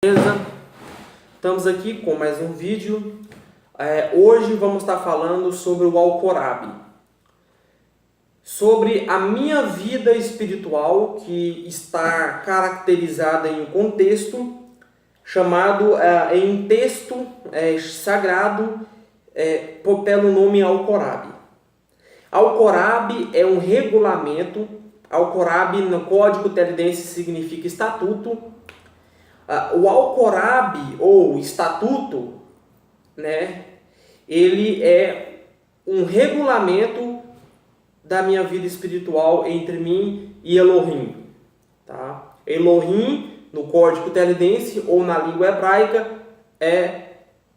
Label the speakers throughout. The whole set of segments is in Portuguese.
Speaker 1: Beleza? Estamos aqui com mais um vídeo. Hoje vamos estar falando sobre o Alcorave, sobre a minha vida espiritual que está caracterizada em um contexto chamado, em um texto sagrado pelo nome Alcorave. Alcorave é um regulamento. Alcorave no Código Telidense significa estatuto. O Alcorave ou estatuto, né, ele é um regulamento da minha vida espiritual entre mim e Elohim. Tá? Elohim, no Código Telidense ou na língua hebraica, é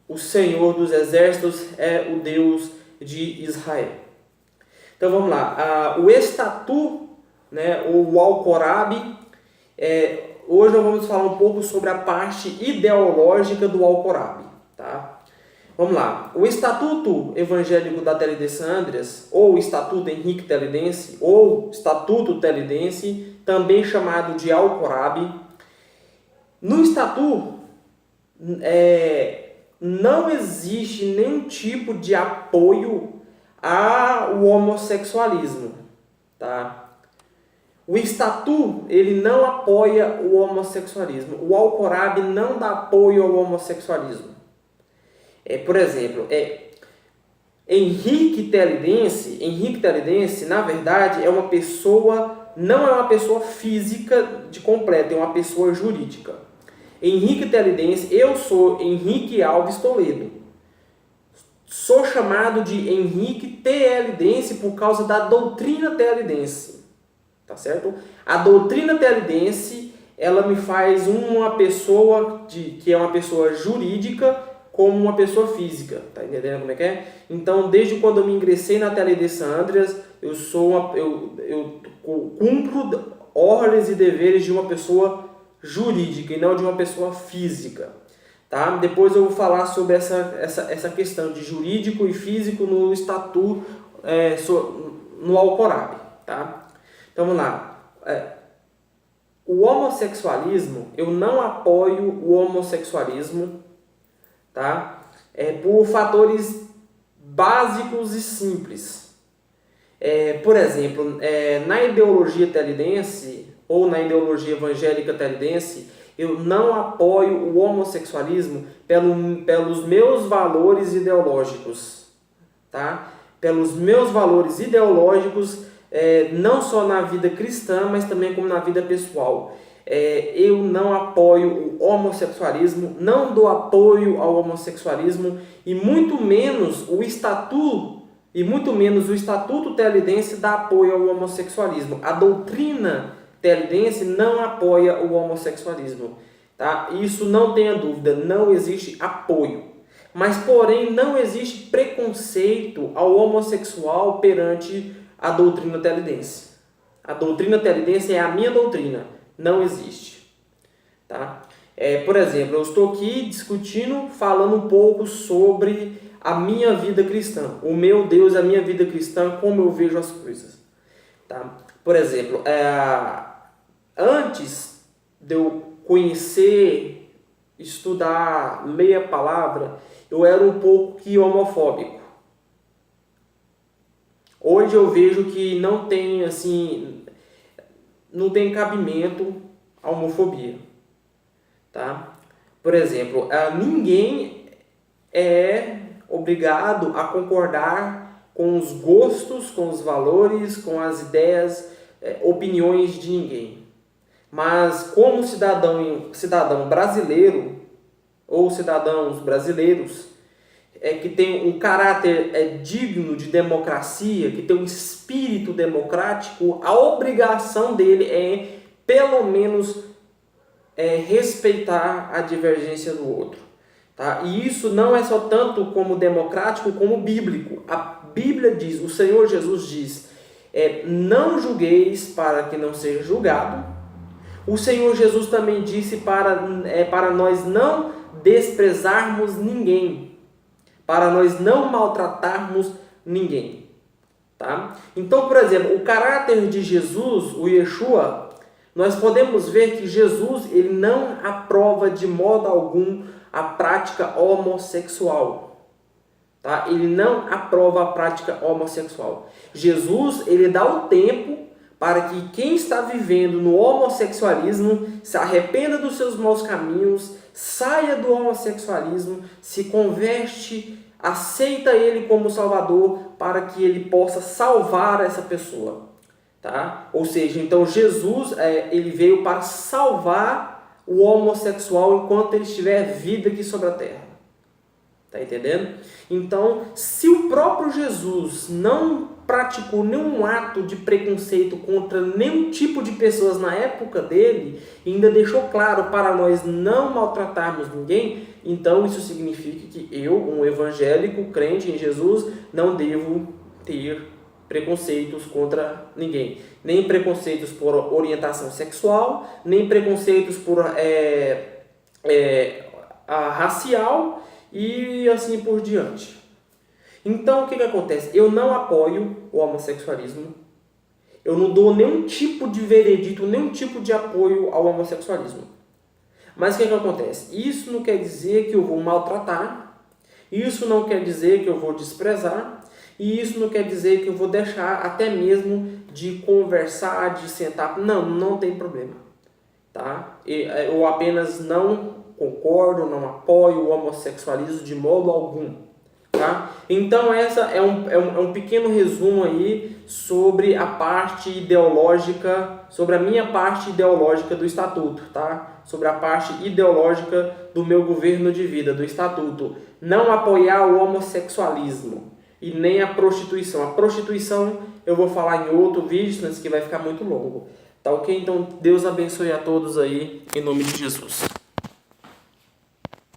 Speaker 1: o Senhor dos Exércitos, é o Deus de Israel. Então vamos lá. O estatuto, né, ou o Alcorave, hoje nós vamos falar um pouco sobre a parte ideológica do Alcorave. Tá? Vamos lá. O Estatuto Evangélico da Telidense Andreas, ou Estatuto Henrique Telidense, ou Estatuto Telidense, também chamado de Alcorave. No Estatuto, não existe nenhum tipo de apoio ao homossexualismo. Tá? O Estatuto, ele não apoia o homossexualismo. O Alcorave não dá apoio ao homossexualismo. Por exemplo, Henrique Telidense, na verdade, não é uma pessoa física de completo, é uma pessoa jurídica. Henrique Telidense, eu sou Henrique Alves Toledo. Sou chamado de Henrique Telidense por causa da doutrina telidense. Tá certo? A doutrina telidense, ela me faz uma pessoa que é uma pessoa jurídica como uma pessoa física. Tá entendendo como é que é? Então, desde quando eu me ingressei na Telidense Andreas, eu cumpro ordens e deveres de uma pessoa jurídica e não de uma pessoa física. Tá? Depois eu vou falar sobre essa questão de jurídico e físico no estatuto, no Alcorave. Tá? Então vamos lá. O homossexualismo, eu não apoio o homossexualismo, tá? Por fatores básicos e simples. Por exemplo, na ideologia telidense ou na ideologia evangélica telidense, eu não apoio o homossexualismo pelos meus valores ideológicos, tá? Pelos meus valores ideológicos, não só na vida cristã, mas também como na vida pessoal. Eu não apoio o homossexualismo, não dou apoio ao homossexualismo e muito menos o estatuto telidense dá apoio ao homossexualismo. A doutrina telidense não apoia o homossexualismo. Tá? Isso não tenha dúvida, não existe apoio. Mas, porém, não existe preconceito ao homossexual perante a doutrina telidense. A doutrina telidense é a minha doutrina, não existe. Tá? Por exemplo, eu estou aqui falando um pouco sobre a minha vida cristã, o meu Deus, a minha vida cristã, como eu vejo as coisas. Tá? Por exemplo, antes de eu conhecer, estudar, ler a palavra, eu era um pouco homofóbico. Hoje eu vejo que não tem cabimento a homofobia. Tá? Por exemplo, ninguém é obrigado a concordar com os gostos, com os valores, com as ideias, opiniões de ninguém. Mas como cidadão brasileiro, ou cidadãos brasileiros, que tem um caráter digno de democracia, que tem um espírito democrático, a obrigação dele é, pelo menos, respeitar a divergência do outro. Tá? E isso não é só tanto como democrático, como bíblico. A Bíblia diz, o Senhor Jesus diz, não julgueis para que não seja julgado. O Senhor Jesus também disse para nós não desprezarmos ninguém, para nós não maltratarmos ninguém. Tá? Então, por exemplo, o caráter de Jesus, o Yeshua, nós podemos ver que Jesus ele não aprova de modo algum a prática homossexual. Tá? Ele não aprova a prática homossexual. Jesus ele dá o tempo para que quem está vivendo no homossexualismo se arrependa dos seus maus caminhos, saia do homossexualismo, se converte, aceita ele como Salvador para que ele possa salvar essa pessoa. Tá? Ou seja, então Jesus ele veio para salvar o homossexual enquanto ele estiver vida aqui sobre a terra. Tá entendendo? Então, se o próprio Jesus não praticou nenhum ato de preconceito contra nenhum tipo de pessoas na época dele, e ainda deixou claro para nós não maltratarmos ninguém, então isso significa que eu, um evangélico crente em Jesus, não devo ter preconceitos contra ninguém. Nem preconceitos por orientação sexual, nem preconceitos por racial e assim por diante. Então, o que acontece? Eu não apoio o homossexualismo. Eu não dou nenhum tipo de veredito, nenhum tipo de apoio ao homossexualismo. Mas o que acontece? Isso não quer dizer que eu vou maltratar. Isso não quer dizer que eu vou desprezar. E isso não quer dizer que eu vou deixar até mesmo de conversar, de sentar. Não tem problema. Tá? Eu apenas não concordo, não apoio o homossexualismo de modo algum. Tá? Então essa é um pequeno resumo aí sobre a parte ideológica, sobre a minha parte ideológica do Estatuto, tá? Sobre a parte ideológica do meu governo de vida, do Estatuto. Não apoiar o homossexualismo e nem a prostituição. A prostituição eu vou falar em outro vídeo, senão isso aqui vai ficar muito longo. Tá ok? Então Deus abençoe a todos aí, em nome de Jesus.